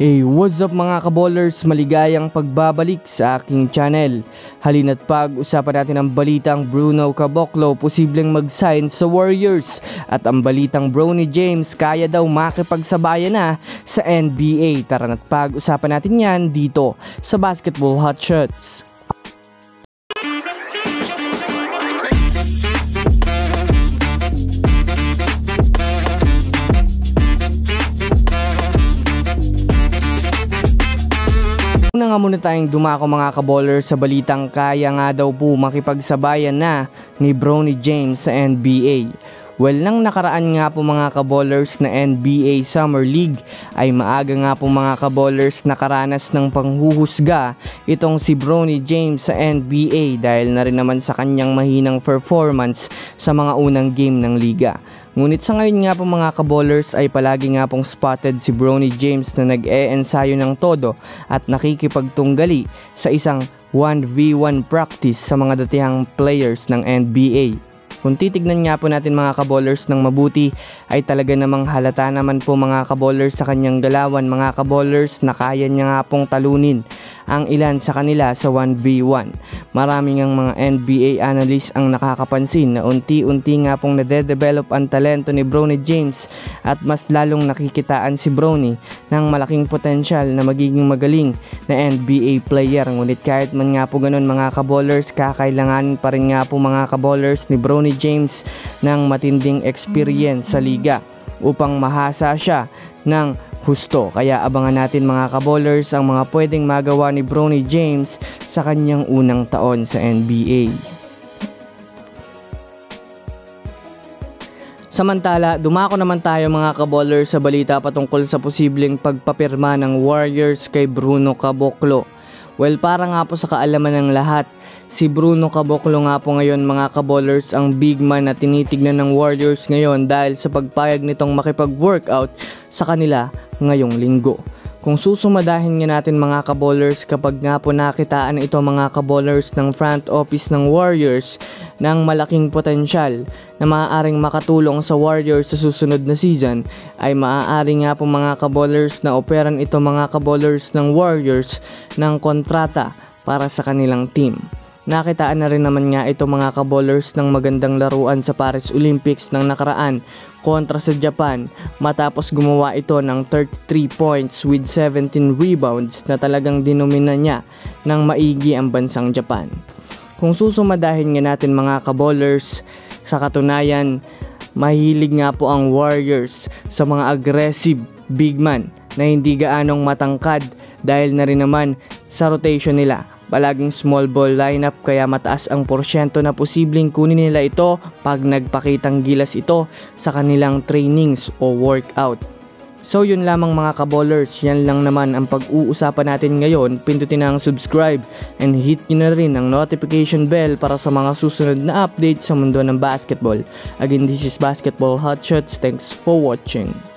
Hey, what's up mga kaballers? Maligayang pagbabalik sa aking channel. Halina't pag-usapan natin ang balitang Bruno Caboclo posibleng mag-sign sa Warriors at ang balitang Bronny James kaya daw makipagsabayan na sa NBA. Tara na't pag-usapan natin yan dito sa Basketball Hotshots. Una nga muna tayong dumako mga kaballers sa balitang kaya nga daw po makipagsabayan na ni Bronny James sa NBA. Well, nang nakaraan nga po mga kaballers na NBA Summer League ay maaga nga po mga kaballers nakaranas ng panghuhusga itong si Bronny James sa NBA dahil na rin naman sa kanyang mahinang performance sa mga unang game ng liga. Ngunit sa ngayon nga po mga kaballers ay palagi nga pong spotted si Bronny James na nag-e-ensayo ng todo at nakikipagtunggali sa isang 1v1 practice sa mga datihang players ng NBA. Kung titignan nga po natin mga kaballers ng mabuti ay talaga namang halata naman po mga kaballers sa kanyang galawan mga kaballers na kaya niya nga pong talunin ang ilan sa kanila sa 1v1. Maraming ang mga NBA analysts ang nakakapansin na unti-unti nga pong nade-develop ang talento ni Bronny James at mas lalong nakikitaan si Bronny ng malaking potensyal na magiging magaling na NBA player. Ngunit kahit man nga po ganun mga kaballers, kakailanganin pa rin nga po mga kaballers ni Bronny James ng matinding experience sa liga upang mahasa siya ng husto. Kaya abangan natin mga kaballers ang mga pwedeng magawa ni Bronny James sa kanyang unang taon sa NBA. Samantala, dumako naman tayo mga kaballers sa balita patungkol sa posibleng pagpapirma ng Warriors kay Bruno Caboclo. Well, para nga po sa kaalaman ng lahat, si Bruno Caboclo nga po ngayon mga kaballers ang big man na tinitignan ng Warriors ngayon dahil sa pagpayag nitong makipag-workout sa kanila ngayong linggo. Kung susumadahin nga natin mga kaballers, kapag nga po nakitaan ito mga kaballers ng front office ng Warriors ng malaking potensyal na maaaring makatulong sa Warriors sa susunod na season, ay maaari nga po mga kaballers na operan ito mga kaballers ng Warriors ng kontrata para sa kanilang team. Nakitaan na rin naman nga ito mga kaballers ng magandang laruan sa Paris Olympics ng nakaraan kontra sa Japan matapos gumawa ito ng 33 points with 17 rebounds na talagang dinomina niya ng maigi ang bansang Japan. Kung susumadahin nga natin mga kaballers, sa katunayan mahilig nga po ang Warriors sa mga aggressive big man na hindi gaanong matangkad dahil na rin naman sa rotation nila. Palaging small ball lineup kaya mataas ang porsyento na posibleng kunin nila ito pag nagpakitang gilas ito sa kanilang trainings o workout. So yun lamang mga kaballers, yan lang naman ang pag-uusapan natin ngayon. Pindutin na ang subscribe and hit nyo na rin ang notification bell para sa mga susunod na update sa mundo ng basketball. Again, this is Basketball Hotshots. Thanks for watching.